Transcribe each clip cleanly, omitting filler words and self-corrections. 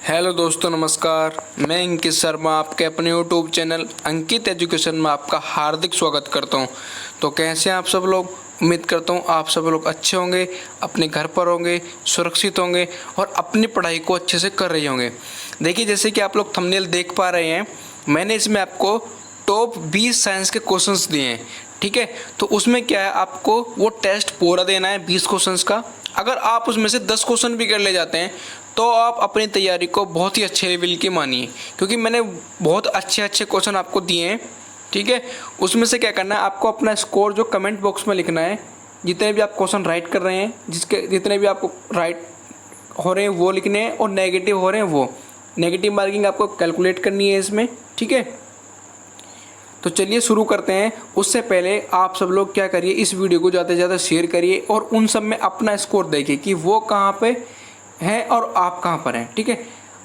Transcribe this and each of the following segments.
Hello दोस्तों, नमस्कार। मैं अंकित शर्मा आपके अपने यूट्यूब चैनल अंकित एजुकेशन में आपका हार्दिक स्वागत करता हूं। तो कैसे हैं आप सब लोग? उम्मीद करता हूं आप सब लोग अच्छे होंगे, अपने घर पर होंगे, सुरक्षित होंगे और अपनी पढ़ाई को अच्छे से कर रहे होंगे। देखिए, जैसे कि आप लोग थंबनेल देख पा रहे हैं, मैंने इसमें आपको टॉप 20 साइंस के क्वेश्चंस दिए हैं। ठीक है, तो उसमें क्या है, आपको वो टेस्ट पूरा देना है 20 क्वेश्चंस का। अगर आप उसमें से 10 क्वेश्चन भी कर ले जाते हैं तो आप अपनी तैयारी को बहुत ही अच्छे लेवल की मानिए, क्योंकि मैंने बहुत अच्छे अच्छे क्वेश्चन आपको दिए हैं। ठीक है, उसमें से क्या करना है, आपको अपना स्कोर जो कमेंट बॉक्स में लिखना है। जितने भी आप क्वेश्चन राइट कर रहे हैं, जितने भी आपको राइट हो रहे हैं वो लिखने हैं, और नेगेटिव हो रहे हैं वो नेगेटिव मार्किंग आपको कैलकुलेट करनी है इसमें। ठीक है, तो चलिए शुरू करते हैं। उससे पहले आप सब लोग क्या करिए, इस वीडियो को ज़्यादा से ज़्यादा शेयर करिए और उन सब में अपना स्कोर देखिए कि वो कहाँ पे है और आप कहाँ पर हैं। ठीक है,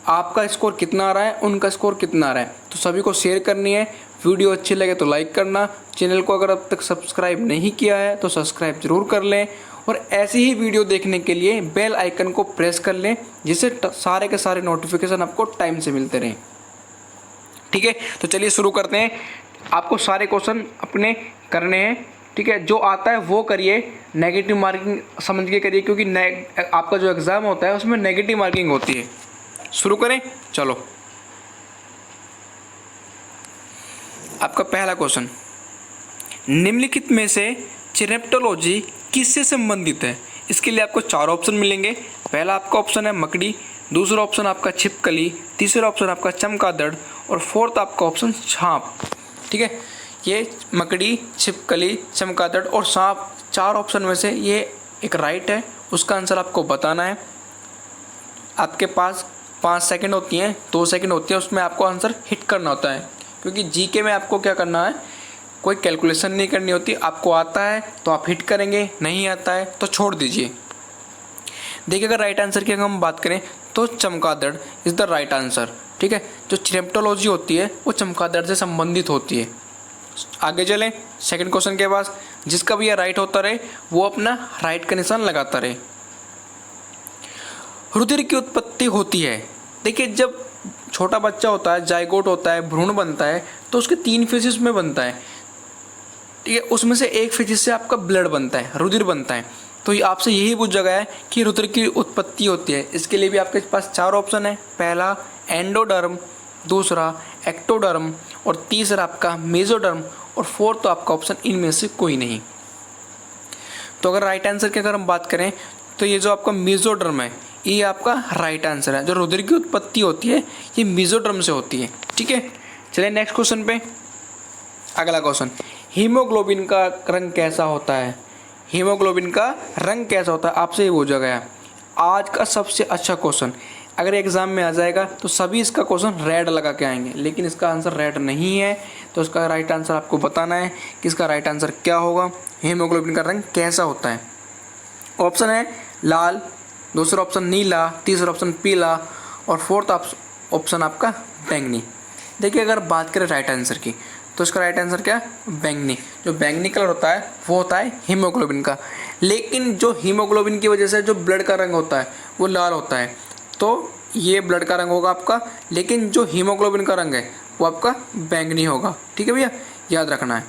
आपका स्कोर कितना आ रहा है, उनका स्कोर कितना आ रहा है, तो सभी को शेयर करनी है। वीडियो अच्छी लगे तो लाइक करना, चैनल को अगर अब तक सब्सक्राइब नहीं किया है तो सब्सक्राइब जरूर कर लें, और ऐसी ही वीडियो देखने के लिए बेल आइकन को प्रेस कर लें, जिससे सारे के सारे नोटिफिकेशन आपको टाइम से मिलते रहें। ठीक है, तो चलिए शुरू करते हैं। आपको सारे क्वेश्चन अपने करने हैं। ठीक है, जो आता है वो करिए, नेगेटिव मार्किंग समझ के करिए, क्योंकि आपका जो एग्ज़ाम होता है उसमें नेगेटिव मार्किंग होती है। शुरू करें, चलो। आपका पहला क्वेश्चन, निम्नलिखित में से चिरेप्टोलॉजी किससे संबंधित है? इसके लिए आपको 4 ऑप्शन मिलेंगे। पहला आपका ऑप्शन है मकड़ी, दूसरा ऑप्शन आपका छिपकली, तीसरा ऑप्शन आपका चमगादड़ और फोर्थ आपका ऑप्शन सांप। ठीक है, ये मकड़ी, छिपकली, चमगादड़ और सांप 4 ऑप्शन में से ये एक राइट है। उसका आंसर आपको बताना है। आपके पास 5 सेकंड होती हैं, 2 सेकंड होती हैं, उसमें आपको आंसर हिट करना होता है, क्योंकि जीके में आपको क्या करना है, कोई कैलकुलेशन नहीं करनी होती। आपको आता है तो आप हिट करेंगे, नहीं आता है तो छोड़ दीजिए। देखिए, अगर राइट आंसर की अगर हम बात करें तो चमगादड़ इज़ द राइट आंसर। ठीक है, जो चिरेप्टोलॉजी होती है वो चमगादड़ से संबंधित होती है। आगे चलें सेकंड क्वेश्चन के पास। जिसका भी यह राइट होता रहे वो अपना राइट का निशान लगाता रहे। रुधिर की उत्पत्ति होती है। देखिए, जब छोटा बच्चा होता है, जाइगोट होता है, भ्रूण बनता है, तो उसके 3 फेजेस में बनता है। ठीक है, उसमें से एक फेज से आपका ब्लड बनता है, रुधिर बनता है। तो ये आपसे यही पूछा गया है कि रुधिर की उत्पत्ति होती है। इसके लिए भी आपके पास 4 ऑप्शन है। पहला एंडोडर्म, दूसरा एक्टोडर्म और तीसरा आपका मेसोडर्म और फोर्थ तो आपका ऑप्शन इनमें से कोई नहीं। तो अगर राइट आंसर की अगर हम बात करें तो ये जो आपका मेसोडर्म है ये आपका राइट आंसर है। जो रुधिर की उत्पत्ति होती है ये मेसोडर्म से होती है। ठीक है, चलिए नेक्स्ट क्वेश्चन पे। अगला क्वेश्चन, हीमोग्लोबिन का रंग कैसा होता है? हीमोग्लोबिन का रंग कैसा होता है, आपसे ये पूछा गया। आज का सबसे अच्छा क्वेश्चन, अगर एग्जाम में आ जाएगा तो सभी इसका क्वेश्चन रेड लगा के आएंगे, लेकिन इसका आंसर रेड नहीं है। तो इसका राइट आंसर आपको बताना है कि इसका राइट आंसर क्या होगा। हीमोग्लोबिन का रंग कैसा होता है? ऑप्शन है लाल, दूसरा ऑप्शन नीला, तीसरा ऑप्शन पीला और फोर्थ ऑप्शन आपका बैंगनी। देखिए, अगर बात करें राइट आंसर की तो इसका राइट आंसर क्या है? बैंगनी। जो बैंगनी कलर होता है वो होता है हीमोग्लोबिन का। लेकिन जो हीमोग्लोबिन की वजह से जो ब्लड का रंग होता है वो लाल होता है, तो ये ब्लड का रंग होगा आपका। लेकिन जो हीमोग्लोबिन का रंग है वो आपका बैंगनी होगा। ठीक है भैया, याद रखना है।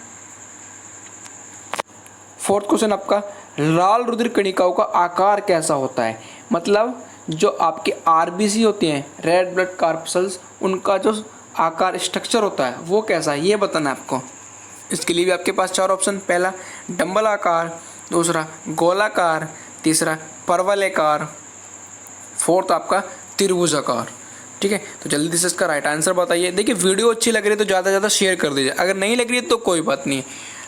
फोर्थ क्वेश्चन आपका, लाल रुधिर कणिकाओं का आकार कैसा होता है? मतलब जो आपके आरबीसी होती हैं, रेड ब्लड कॉर्पस्कल्स, उनका जो आकार स्ट्रक्चर होता है वो कैसा है ये बताना है आपको। इसके लिए भी आपके पास 4 ऑप्शन। पहला डंबल आकार, दूसरा गोलाकार, तीसरा परवलयाकार, फोर्थ आपका त्रिभुज आकार। ठीक है, तो जल्दी से इसका राइट आंसर बताइए। देखिए, वीडियो अच्छी लग रही है तो ज़्यादा से ज़्यादा शेयर कर दीजिए। अगर नहीं लग रही है तो कोई बात नहीं,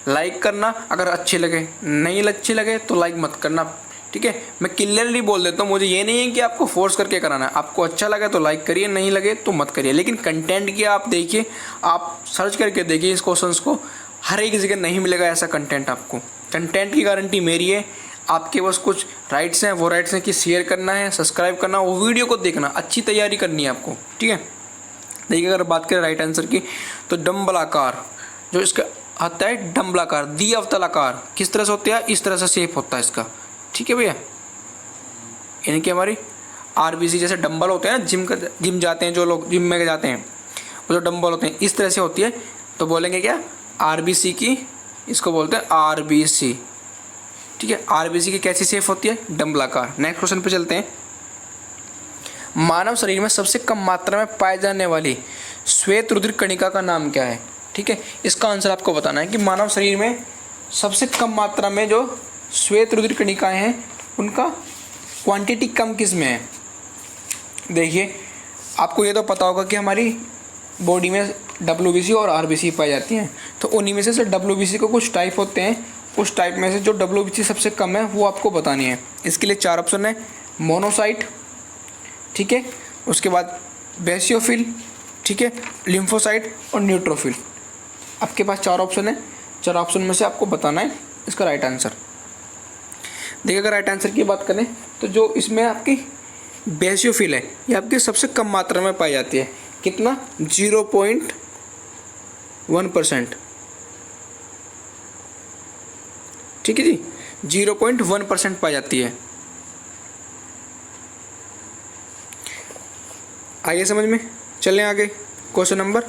लाइक करना अगर अच्छी लगे, नहीं अच्छी लगे तो लाइक मत करना। ठीक है, मैं क्लियरली बोल देता हूँ, मुझे ये नहीं है कि आपको फोर्स करके कराना है। आपको अच्छा लगे तो लाइक करिए, नहीं लगे तो मत करिए। लेकिन कंटेंट की आप देखिए, आप सर्च करके देखिए इस क्वेश्चंस को, हर एक जगह नहीं मिलेगा ऐसा कंटेंट आपको। कंटेंट की गारंटी मेरी है। आपके पास कुछ राइट्स हैं, वो राइट्स हैं कि शेयर करना है, सब्सक्राइब करना, वो वीडियो को देखना, अच्छी तैयारी करनी है आपको। ठीक है, देखिए, अगर बात करें राइट आंसर की तो डंबल आकार जो इसका आता है, डंबल आकार, दी अवतल आकार किस तरह से होता है? इस तरह से शेप होता है इसका। ठीक है भैया, यानी कि हमारी आरबीसी जैसे डंबल होते हैं ना, जिम जाते हैं जो लोग, जिम में जाते हैं, वो जो डंबल होते हैं इस तरह से होती है, तो बोलेंगे क्या, आरबीसी की, इसको बोलते हैं आरबीसी। ठीक है, आरबीसी की कैसी शेप होती है, डंबलाकार। नेक्स्ट क्वेश्चन पे चलते हैं। मानव शरीर में सबसे कम मात्रा में पाए जाने वाली श्वेत रुधिर कणिका का नाम क्या है। ठीक है, इसका आंसर आपको बताना है कि मानव शरीर में सबसे कम मात्रा में जो श्वेत रुधिर कणिकाएं हैं उनका क्वांटिटी कम किस में है। देखिए, आपको ये तो पता होगा कि हमारी बॉडी में डब्ल्यूबीसी और आरबीसी पाई जाती हैं, तो उन्हीं में से डब्ल्यूबीसी को कुछ टाइप होते हैं, उस टाइप में से जो डब्ल्यूबीसी सबसे कम है वो आपको बतानी है। इसके लिए 4 ऑप्शन है, मोनोसाइट, ठीक है, उसके बाद बेसियोफिल, ठीक है, लिम्फोसाइट और न्यूट्रोफिल। आपके पास 4 ऑप्शन है, 4 ऑप्शन में से आपको बताना है इसका राइट आंसर। देखिए, अगर राइट आंसर की बात करें तो जो इसमें आपकी बेसियोफिल है ये आपकी सबसे कम मात्रा में पाई जाती है। कितना, 0.1%। ठीक है जी, 0.1% पाई जाती है। आइए समझ में, चलें आगे। क्वेश्चन नंबर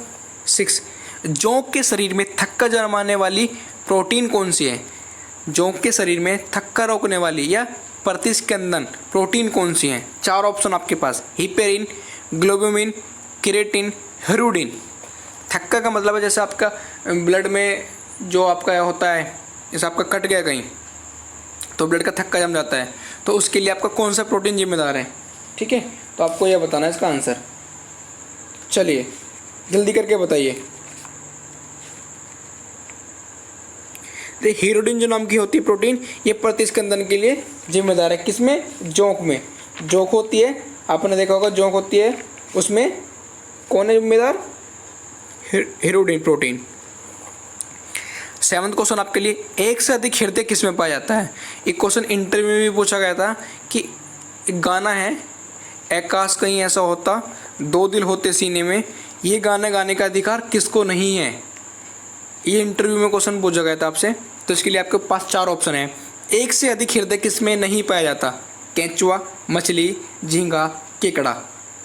6, जोंक के शरीर में थक्का जमाने वाली प्रोटीन कौन सी है। जोंक के शरीर में थक्का रोकने वाली या प्रतिस्कंदन प्रोटीन कौन सी है। 4 ऑप्शन आपके पास, हिपेरिन, ग्लोबुमिन, केराटिन, हेरुडिन। थक्का का मतलब है जैसे आपका ब्लड में जो आपका होता है, जैसे आपका कट गया कहीं तो ब्लड का थक्का जम जाता है, तो उसके लिए आपका कौन सा प्रोटीन जिम्मेदार है। ठीक है, तो आपको यह बताना है इसका आंसर। चलिए जल्दी करके बताइए। हीरोडिन जो नाम की होती है प्रोटीन, ये प्रतिस्कंदन के लिए जिम्मेदार है। किसमें, जोंक में। जोंक होती है, आपने देखा होगा जोंक होती है, उसमें कौन है जिम्मेदार, हीरोडिन प्रोटीन। 7वां क्वेश्चन आपके लिए, एक से अधिक हृदय किस में पाया जाता है। एक क्वेश्चन इंटरव्यू में भी पूछा गया था कि एक गाना है, आकाश कहीं ऐसा होता, 2 दिल होते सीने में, ये गाना गाने का अधिकार किसको नहीं है। ये इंटरव्यू में क्वेश्चन पूछा गया था आपसे, तो इसके लिए आपके पास 4 ऑप्शन है। एक से अधिक हृदय किसमें नहीं पाया जाता, केंचुआ, मछली, झींगा, केकड़ा।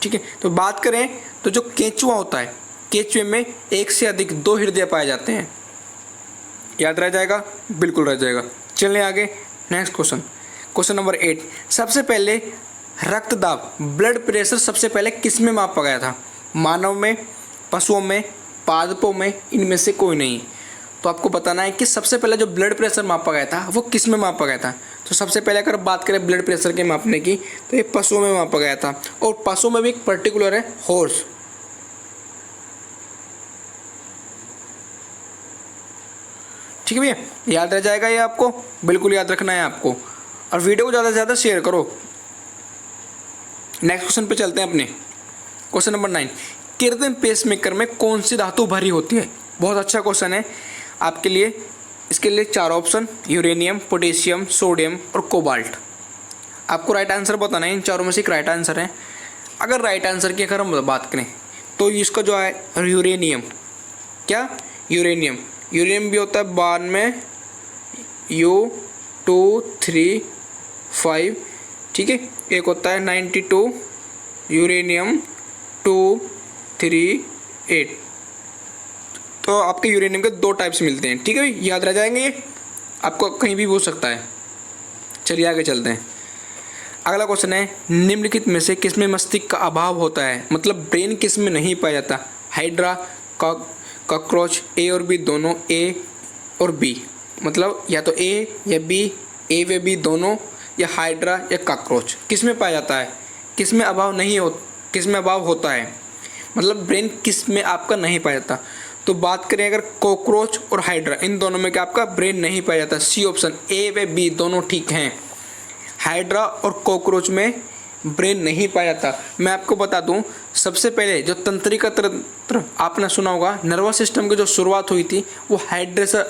ठीक है, तो बात करें तो जो केंचुआ होता है, केंचुए में एक से अधिक 2 हृदय पाए जाते हैं। याद रह जाएगा, बिल्कुल रह जाएगा। चलिए आगे, नेक्स्ट क्वेश्चन। क्वेश्चन नंबर 8, सबसे पहले रक्तदाब, ब्लड प्रेशर सबसे पहले किस में मापा गया था। मानव में, पशुओं में, पादपों में, इनमें से कोई नहीं। तो आपको बताना है कि सबसे पहले जो ब्लड प्रेशर मापा गया था वो किस में मापा गया था। तो सबसे पहले अगर बात करें ब्लड प्रेशर के मापने की, तो ये पशुओं में मापा गया था, और पशुओं में भी एक पर्टिकुलर है, हॉर्स। ठीक है भैया, याद रह जाएगा ये आपको, बिल्कुल याद रखना है आपको, और वीडियो को ज़्यादा से ज़्यादा शेयर करो। नेक्स्ट क्वेश्चन पे चलते हैं अपने। क्वेश्चन नंबर 9, कृत्रिम पेसमेकर में कौन सी धातु भरी होती है। बहुत अच्छा क्वेश्चन है आपके लिए। इसके लिए 4 ऑप्शन, यूरेनियम, पोटेशियम, सोडियम और कोबाल्ट। आपको राइट आंसर बताना है, इन चारों में से एक राइट आंसर है। अगर राइट आंसर की अगर हम बात करें तो इसका जो है यूरेनियम, क्या, यूरेनियम। यूरेनियम भी होता है 92 U235, ठीक है। एक होता है 92 यूरेनियम 238। तो आपके यूरेनियम के 2 टाइप्स मिलते हैं, ठीक है, याद रह जाएंगे ये, आपको कहीं भी पूछ सकता है। चलिए आगे चलते हैं। अगला क्वेश्चन है, निम्नलिखित में से किस में मस्तिष्क का अभाव होता है, मतलब ब्रेन किस में नहीं पाया जाता। हाइड्रा, कॉकरोच, ए और बी दोनों, ए और बी, मतलब या तो ए या बी, ए व बी दोनों, या हाइड्रा या कॉकरोच। किस में पाया जाता है, किस में अभाव नहीं हो, किस में अभाव होता है, मतलब ब्रेन किस में आपका नहीं पाया जाता। तो बात करें अगर कॉकरोच और हाइड्रा, इन दोनों में क्या आपका ब्रेन नहीं पाया जाता। सी ऑप्शन, ए व बी दोनों ठीक हैं। हाइड्रा और कॉकरोच में ब्रेन नहीं पाया जाता। मैं आपको बता दूं, सबसे पहले जो तंत्रिका तंत्र आपने सुना होगा, नर्वस सिस्टम की जो शुरुआत हुई थी वो हाइड्रा से,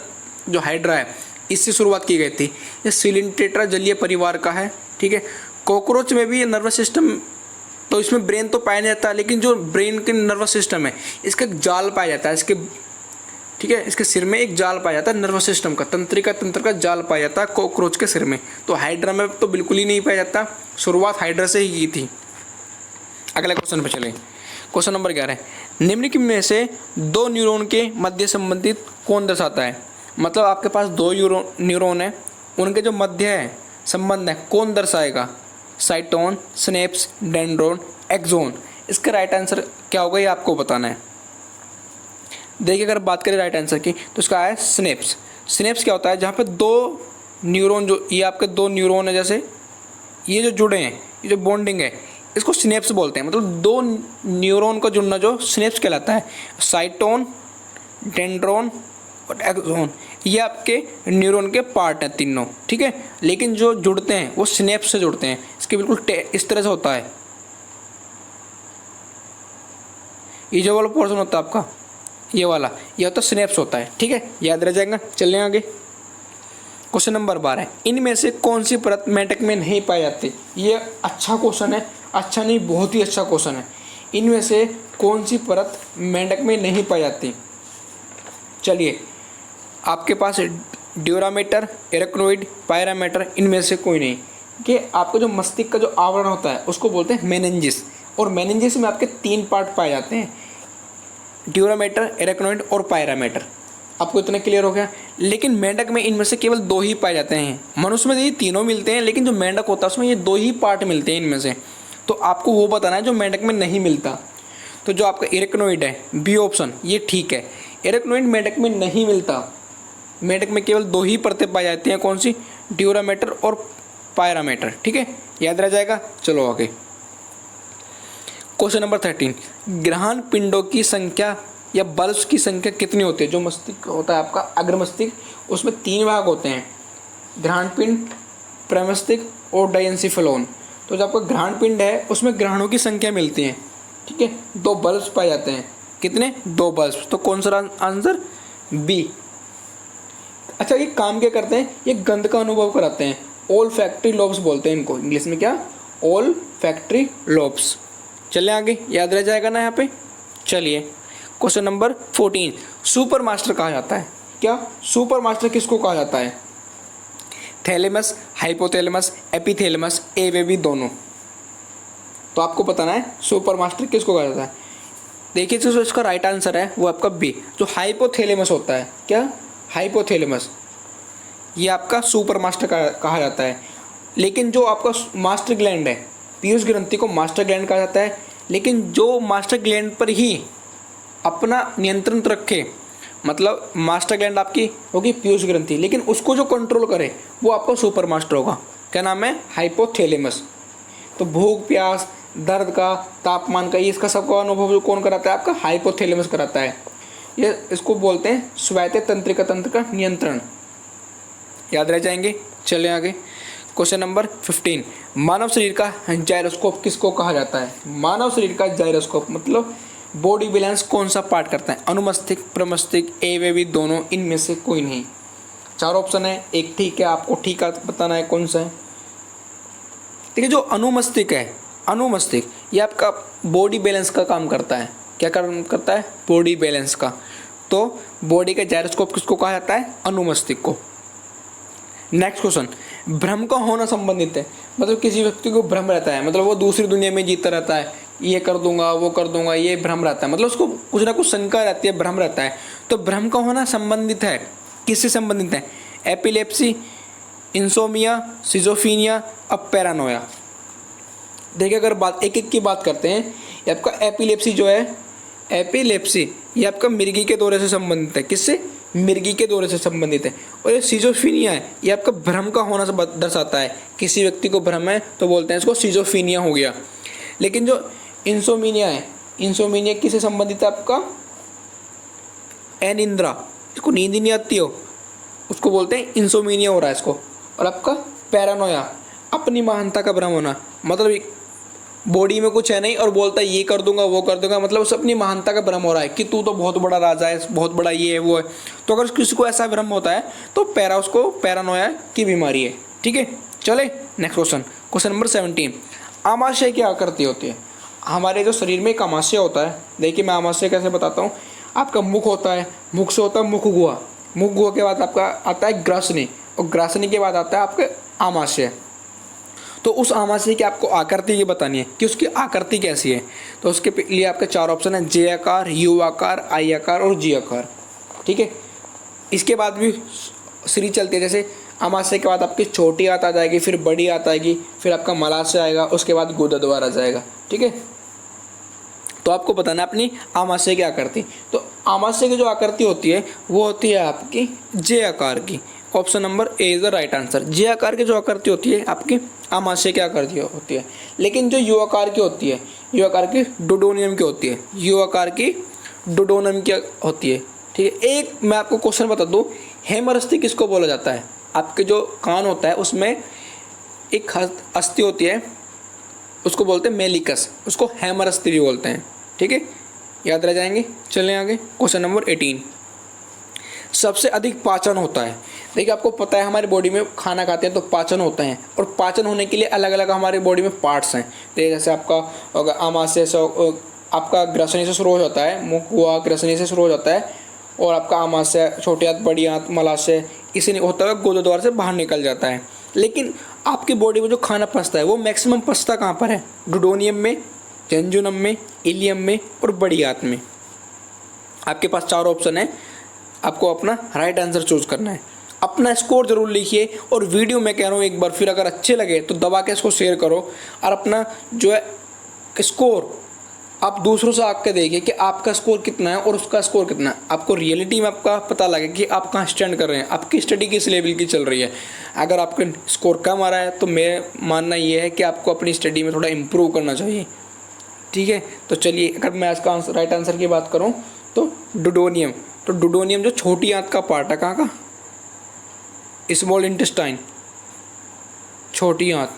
जो हाइड्रा है इससे शुरुआत की गई थी। ये सिलिंटेट्रा जलीय परिवार का है, ठीक है। कॉकरोच में भी नर्वस सिस्टम, तो इसमें ब्रेन तो पाया नहीं जाता, लेकिन जो ब्रेन के नर्वस सिस्टम है इसका एक जाल पाया जाता है, इसके, ठीक है, इसके सिर में एक जाल पाया जाता है नर्वस सिस्टम का, तंत्रिका तंत्र का जाल पाया जाता है कॉकरोच के सिर में। तो हाइड्रा में तो बिल्कुल ही नहीं पाया जाता, शुरुआत हाइड्रा से ही की थी। अगले क्वेश्चन पे चलें। क्वेश्चन नंबर 11, निम्नलिखित में से दो न्यूरॉन के मध्य संबंधित कौन दर्शाता है? मतलब आपके पास दो न्यूरॉन है, उनके जो मध्य है संबंध है कौन दर्शाएगा? Cyton, synapse, dendron, axon. इसका राइट आंसर क्या होगा ये आपको बताना है। देखिए अगर बात करें राइट आंसर की तो इसका है सिनेप्स। सिनेप्स क्या होता है? जहाँ पे दो न्यूरॉन, जो ये आपके दो न्यूरॉन है, जैसे ये जो जुड़े हैं, ये जो बॉन्डिंग है, इसको सिनेप्स बोलते हैं। मतलब दो न्यूरॉन का जुड़ना जो सिनेप्स कहलाता है। साइटोन, डेंड्रोन और एक्सोन ये आपके न्यूरॉन के पार्ट हैं तीनों, ठीक है। लेकिन जो जुड़ते हैं वो सिनेप्स से जुड़ते हैं। इसके बिल्कुल इस तरह से होता है। ये जो वाला पोर्शन होता है आपका, ये वाला, ये होता है सिनेप्स होता है, ठीक है, याद रह जाएगा। चलें आगे। क्वेश्चन नंबर 12, इनमें से कौन सी परत मेंढक में नहीं पाई जाती? ये अच्छा क्वेश्चन है, अच्छा नहीं बहुत ही अच्छा क्वेश्चन है। इनमें से कौन सी परत मेंढक में नहीं पाई जाती? चलिए, आपके पास ड्यूरामेटर, एरेक्नोइड, पायरामीटर, इनमें से कोई नहीं। कि आपका जो मस्तिष्क का जो आवरण होता है उसको बोलते हैं मेनिंजिस, और मेनिंजिस में आपके 3 पार्ट पाए जाते हैं, ड्यूरामेटर, एरेक्नोइड और पायरामीटर। आपको इतना क्लियर हो गया। लेकिन मेंढक में इनमें से केवल 2 ही पाए जाते हैं। मनुष्य में ये तीनों मिलते हैं, लेकिन जो मेंढक होता है उसमें ये 2 ही पार्ट मिलते हैं इनमें से। तो आपको वो बताना है जो मेंढक में नहीं मिलता। तो जो आपका एरेक्नोइड है, बी ऑप्शन, ये ठीक है। एरेक्नोइड मेंढक में नहीं मिलता। मेंढक में केवल 2 ही परतें पाई जाती हैं, कौन सी? ड्यूरामेटर और पायरामीटर, ठीक है, याद रह जाएगा। चलो आगे। क्वेश्चन नंबर 13, ग्रहण पिंडों की संख्या या बल्ब्स की संख्या कितनी होती है? जो मस्तिष्क होता है आपका अग्र मस्तिष्क, उसमें 3 भाग होते हैं, ग्रहण पिंड, प्रमस्तिष्क और डायंसिफलोन। तो जो आपका ग्रहण पिंड है उसमें ग्रहणों की संख्या मिलती है, ठीक है। 2 बल्ब्स पाए जाते हैं। कितने? 2 बल्ब्स। तो कौन सा आंसर? बी। अच्छा, ये काम क्या करते हैं? ये गंध का अनुभव कराते हैं। ओल फैक्ट्री लोब्स बोलते हैं इनको, इंग्लिश में क्या? ओल फैक्ट्री लोब्स। चलिए आगे, याद रह जाएगा ना यहाँ पे। चलिए क्वेश्चन नंबर 14, सुपर मास्टर कहा जाता है। क्या सुपर मास्टर किसको कहा जाता है? थैलेमस, हाइपोथैलेमस, एपिथैलेमस, ए वे बी दोनों। तो आपको बताना है सुपर मास्टर किसको कहा जाता है। देखिए जो इसका राइट आंसर है वो आपका बी, जो हाइपोथैलेमस होता है। क्या? हाइपोथैलेमस, ये आपका सुपर मास्टर कहा जाता है। लेकिन जो आपका मास्टर ग्लैंड है, पीयूष ग्रंथि को मास्टर ग्लैंड कहा जाता है। लेकिन जो मास्टर ग्लैंड पर ही अपना नियंत्रण रखे, मतलब मास्टर ग्लैंड आपकी होगी पीयूष ग्रंथि, लेकिन उसको जो कंट्रोल करे वो आपका सुपर मास्टर होगा। क्या नाम है? हाइपोथैलेमस। तो भूख, प्यास, दर्द का, तापमान का, ये इसका सबका अनुभव जो कौन कराता है? आपका हाइपोथैलेमस कराता है। ये इसको बोलते हैं स्वायत्त तंत्रिका तंत्र का नियंत्रण। याद रह जाएंगे। चलें आगे। क्वेश्चन नंबर 15, मानव शरीर का जायरोस्कोप किसको कहा जाता है? मानव शरीर का जायरोस्कोप मतलब बॉडी बैलेंस कौन सा पार्ट करता है? अनुमस्तिष्क, प्रमस्तिष्क, ए वे बी दोनों, इनमें से कोई नहीं। 4 ऑप्शन है, एक ठीक है, आपको ठीक बताना है कौन सा है। देखिए जो अनुमस्तिष्क है, अनुमस्तिष्क ये आपका बॉडी बैलेंस का काम करता है। क्या काम करता है? बॉडी बैलेंस का। तो बॉडी का जायरोस्कोप किसको कहा जाता है? अनुमस्तिष्क को। नेक्स्ट क्वेश्चन, भ्रम का होना संबंधित है। मतलब किसी व्यक्ति को भ्रम रहता है, मतलब वो दूसरी दुनिया में जीता रहता है, ये कर दूंगा, वो कर दूंगा, ये भ्रम रहता है, मतलब उसको कुछ ना कुछ शंका रहती है, भ्रम रहता है। तो भ्रम का होना संबंधित है, किससे संबंधित है? एपिलेप्सी, इंसोमिया, सिजोफीनिया, अब पैरानोया। देखिए अगर बात एक एक की बात करते हैं, ये आपका एपिलेप्सी जो है, एपिलेप्सी ये आपका मिर्गी के दौरे से संबंधित है। किससे? मिर्गी के दौरे से संबंधित है। और ये सिजोफीनिया है, ये आपका भ्रम का होना दर्शाता है। किसी व्यक्ति को भ्रम है तो बोलते हैं इसको सिजोफीनिया हो गया। लेकिन जो इंसोमिनिया है, इंसोमिनिया किससे संबंधित है? आपका अनिद्रा, इसको नींद ही नहीं आती हो, उसको बोलते हैं इंसोमिनिया हो रहा है इसको। और आपका पैरानोया, अपनी महानता का भ्रम होना, मतलब बॉडी में कुछ है नहीं और बोलता है ये कर दूंगा, वो कर दूंगा, मतलब उसे अपनी महानता का भ्रम हो रहा है कि तू तो बहुत बड़ा राजा है, बहुत बड़ा ये है, वो है। तो अगर किसी को ऐसा भ्रम होता है तो उसको पैरानोया की बीमारी है। ठीक है, चले नेक्स्ट क्वेश्चन। क्वेश्चन नंबर 17, आमाशय की आकृति होती है। हमारे जो शरीर में एक आमाशय होता है, देखिए मैं आमाशय कैसे बताता हूँ। आपका मुख होता है, मुख से होता है मुख गुहा, मुख गुहा के बाद आपका आता है ग्रासनी, और ग्रासनी के बाद आता है आपके आमाशय। तो उस आमाशय की आपको आकृति ये बतानी है कि उसकी आकृति कैसी है। तो उसके लिए आपके 4 ऑप्शन है, जे आकार, यू आकार, आई आकार और जी आकार। ठीक है, इसके बाद भी सीरीज चलती है, जैसे आमाशय के बाद आपकी छोटी आंत आ जाएगी, फिर बड़ी आंत आएगी, फिर आपका मलाशय आएगा, उसके बाद गुदाद्वार आ जाएगा। ठीक है, तो आपको बताना है अपनी आमाशय की आकृति। तो आमाशय की जो आकृति होती है वो होती है आपकी जे आकार की। Option number A is the right answer. J आकार की जो आकृति होती है आपकी आमाशय की आकृति होती है। लेकिन जो यू आकार की होती है, यू आकार की डुडोनियम की होती है, यू आकार की डुडोनियम की होती है। ठीक है, एक मैं आपको क्वेश्चन बता दूं, हेमरस्थि किसको बोला जाता है? आपके जो कान होता है उसमें एक अस्थि होती है, उसको बोलते हैं मेलिकस, उसको हेमरस्थि भी बोलते हैं। ठीक है, याद रह जाएंगे। चलें आगे, क्वेश्चन नंबर 18। सबसे अधिक पाचन होता है। देखिए, आपको पता है हमारी बॉडी में खाना खाते हैं तो पाचन होता है, और पाचन होने के लिए अलग अलग हमारी बॉडी में पार्ट्स हैं। देखिए, जैसे आपका आमाशय से आपका ग्रसनी से शुरू हो जाता है, मुख हुआ ग्रसनी से शुरू हो जाता है, और आपका आमाशय, छोटी आंत, बड़ी आंत, मलाशय, इसे होता है गुदाद्वार से बाहर निकल जाता है। लेकिन आपकी बॉडी में जो खाना पचता है वो मैक्सिमम पचता कहाँ पर है? डुडोनियम में, जेंजुनम में, इलियम में और बड़ी आंत में। आपके पास 4 ऑप्शन है, आपको अपना राइट आंसर चूज करना है। अपना स्कोर जरूर लिखिए, और वीडियो मैं कह रहा हूँ एक बार फिर अगर अच्छे लगे तो दबा के इसको शेयर करो, और अपना जो है स्कोर आप दूसरों से आके देखिए कि आपका स्कोर कितना है और उसका स्कोर कितना है। आपको रियलिटी में आपका पता लगे कि आप कहाँ स्टैंड कर रहे हैं, आपकी स्टडी किस लेवल की चल रही है। अगर आपका स्कोर कम आ रहा है तो मेरा मानना ये है कि आपको अपनी स्टडी में थोड़ा इम्प्रूव करना चाहिए। ठीक है, तो चलिए, अगर मैं इसका राइट आंसर की बात करूँ तो डुडोनियम। तो डुडोनियम जो छोटी आंत का पार्ट है, कहाँ का? स्मॉल इंटेस्टाइन, छोटी आंत,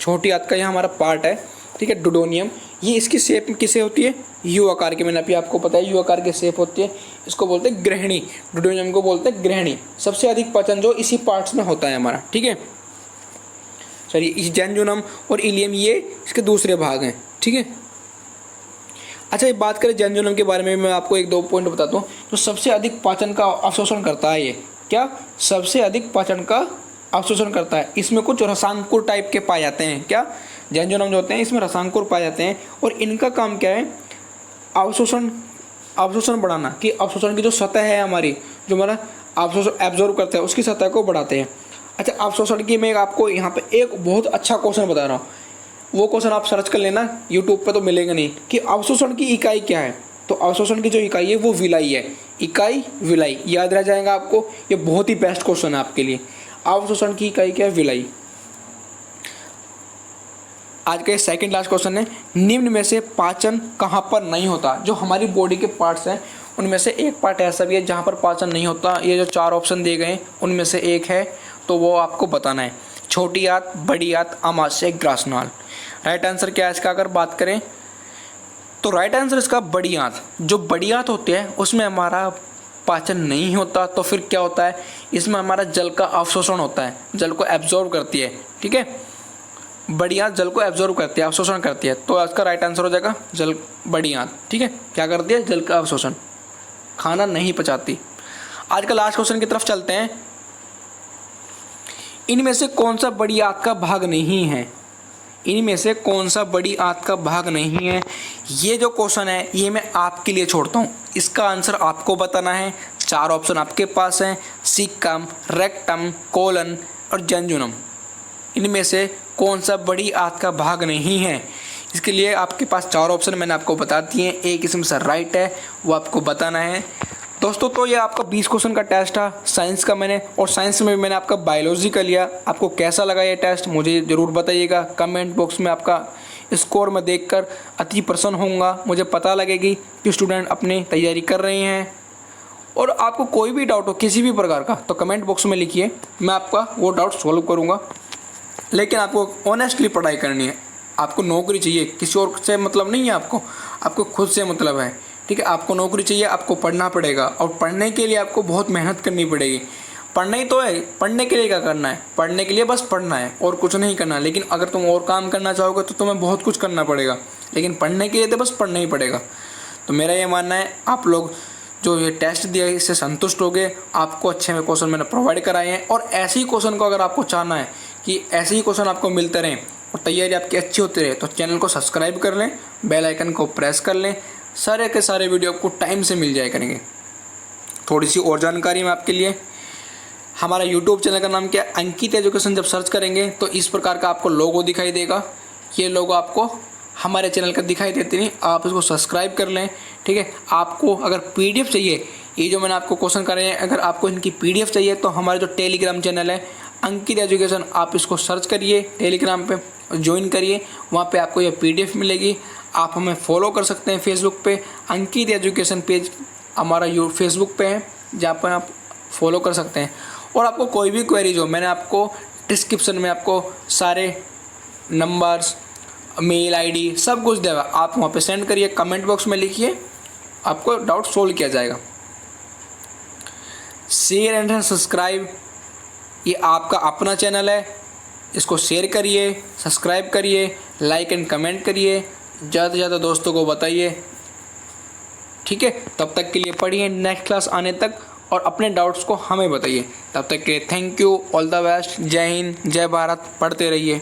छोटी आंत का यह हमारा पार्ट है। ठीक है, डुडोनियम। ये इसकी शेप किसे होती है? यू आकार की। मैंने अभी आपको पता है यू आकार की शेप होती है, इसको बोलते हैं ग्रहणी। डुडोनियम को बोलते हैं ग्रहणी। सबसे अधिक पाचन जो इसी पार्ट्स में होता है हमारा। ठीक है, चलिए, इस जेंजुनम और इलियम ये इसके दूसरे भाग हैं। ठीक है, अच्छा, ये बात करें जेंजुनम के बारे में, मैं आपको 1-2 पॉइंट बताता हूँ। तो सबसे अधिक पाचन का अवशोषण करता है ये। क्या? सबसे अधिक पाचन का अवशोषण करता है। इसमें कुछ रसांकुर टाइप के पाए जाते हैं। क्या? जेंजुनम जो होते हैं इसमें रसांकुर पाए जाते हैं, और इनका काम क्या है? अवशोषण बढ़ाना, कि अवशोषण की जो सतह है हमारी, जो हमारा अवशोषण एब्जॉर्व करता है, उसकी सतह को बढ़ाते हैं। अच्छा, अवशोषण की मैं आपको यहाँ पे एक बहुत अच्छा क्वेश्चन बता रहा हूँ, वो क्वेश्चन आप सर्च कर लेना, यूट्यूब पे तो मिलेगा नहीं, कि अवशोषण की इकाई क्या है। तो अवशोषण की जो इकाई है वो विलाई है। इकाई विलाई, याद रह जाएगा आपको। ये बहुत ही बेस्ट क्वेश्चन है आपके लिए। अवशोषण की इकाई क्या है? विलाई। आज का ये सेकंड लास्ट क्वेश्चन है, निम्न में से पाचन कहाँ पर नहीं होता? जो हमारी बॉडी के पार्ट्स हैं उनमें से एक पार्ट ऐसा भी है जहाँ पर पाचन नहीं होता। ये जो 4 ऑप्शन दिए गए उनमें से एक है, तो वो आपको बताना है। छोटी आंत, बड़ी आंत, आमाशय, ग्रासनाल। राइट आंसर क्या है इसका अगर बात करें तो राइट आंसर इसका बड़ी आंत। जो बड़ी आंत होती है उसमें हमारा पाचन नहीं होता, तो फिर क्या होता है? इसमें हमारा जल का अवशोषण होता है, जल को एब्जॉर्ब करती है। ठीक है, बड़ी आंत जल को एब्जॉर्ब करती है, अवशोषण करती है। तो इसका राइट आंसर हो जाएगा जल, बड़ी आंत। ठीक है, क्या करती है? जल का अवशोषण, खाना नहीं पचाती। आज का लास्ट क्वेश्चन की तरफ चलते हैं। इनमें से कौन सा बड़ी आंत का भाग नहीं है? इनमें से कौन सा बड़ी आंत का भाग नहीं है? ये जो क्वेश्चन है ये मैं आपके लिए छोड़ता हूँ, इसका आंसर आपको बताना है। 4 ऑप्शन आपके पास हैं, सीकम, रेक्टम, कोलन और जेंजुनम। इनमें से कौन सा बड़ी आंत का भाग नहीं है? इसके लिए आपके पास 4 ऑप्शन मैंने आपको बता दिए हैं, एक इसमें से राइट है, वो आपको बताना है। दोस्तों, तो ये आपका 20 क्वेश्चन का टेस्ट था साइंस का मैंने, और साइंस में मैंने आपका बायोलॉजी का लिया। आपको कैसा लगा ये टेस्ट मुझे ज़रूर बताइएगा कमेंट बॉक्स में। आपका स्कोर में देखकर अति प्रसन्न होऊंगा, मुझे पता लगेगी कि स्टूडेंट अपनी तैयारी कर रहे हैं। और आपको कोई भी डाउट हो किसी भी प्रकार का तो कमेंट बॉक्स में लिखिए, मैं आपका वो डाउट सॉल्व करूँगा। लेकिन आपको ऑनेस्टली पढ़ाई करनी है। आपको नौकरी चाहिए, किसी और से मतलब नहीं है, आपको खुद से मतलब है। ठीक है, आपको नौकरी चाहिए, आपको पढ़ना पड़ेगा, और पढ़ने के लिए आपको बहुत मेहनत करनी पड़ेगी। पढ़ना ही तो है, पढ़ने के लिए क्या करना है? पढ़ने के लिए बस पढ़ना है और कुछ नहीं करना। लेकिन अगर तुम और काम करना चाहोगे तो तुम्हें बहुत कुछ करना पड़ेगा, लेकिन पढ़ने के लिए तो बस पढ़ना ही पड़ेगा। तो मेरा ये मानना है, आप लोग जो ये टेस्ट दिया है इससे संतुष्ट हो गए, आपको अच्छे में क्वेश्चन मैंने प्रोवाइड कराए हैं। और ऐसे ही क्वेश्चन को अगर आपको चाहना है कि ऐसे ही क्वेश्चन आपको मिलते रहें और तैयारी आपकी अच्छी होती रहे, तो चैनल को सब्सक्राइब कर लें, बेल आइकन को प्रेस कर लें, सारे के सारे वीडियो आपको टाइम से मिल जाया करेंगे। थोड़ी सी और जानकारी में आपके लिए, हमारा यूट्यूब चैनल का नाम क्या है, अंकित एजुकेशन। जब सर्च करेंगे तो इस प्रकार का आपको लोगो दिखाई देगा, ये लोगो आपको हमारे चैनल का दिखाई देती नहीं, आप इसको सब्सक्राइब कर लें, ठीक है। आपको अगर पीडीएफ चाहिए, ये जो मैंने आपको क्वेश्चन करे हैं, अगर आपको इनकी पीडीएफ चाहिए तो हमारे जो टेलीग्राम चैनल है अंकित एजुकेशन, आप इसको सर्च करिए, टेलीग्राम पे ज्वाइन करिए, वहाँ पे आपको ये पीडीएफ मिलेगी। आप हमें फॉलो कर सकते हैं फेसबुक पे, अंकित एजुकेशन पेज हमारा फेसबुक पे है, जहाँ पर आप फॉलो कर सकते हैं। और आपको कोई भी क्वेरीज हो, मैंने आपको डिस्क्रिप्शन में आपको सारे नंबर्स, मेल आईडी सब कुछ देगा, आप वहाँ पे सेंड करिए, कमेंट बॉक्स में लिखिए, आपको डाउट सोल्व किया जाएगा। शेयर एंड सब्सक्राइब, ये आपका अपना चैनल है, इसको शेयर करिए, सब्सक्राइब करिए, लाइक एंड कमेंट करिए, ज़्यादा से ज़्यादा दोस्तों को बताइए, ठीक है। तब तक के लिए पढ़िए नेक्स्ट क्लास आने तक, और अपने डाउट्स को हमें बताइए। तब तक के thank you, all the best, जय हिंद, जय भारत, पढ़ते रहिए।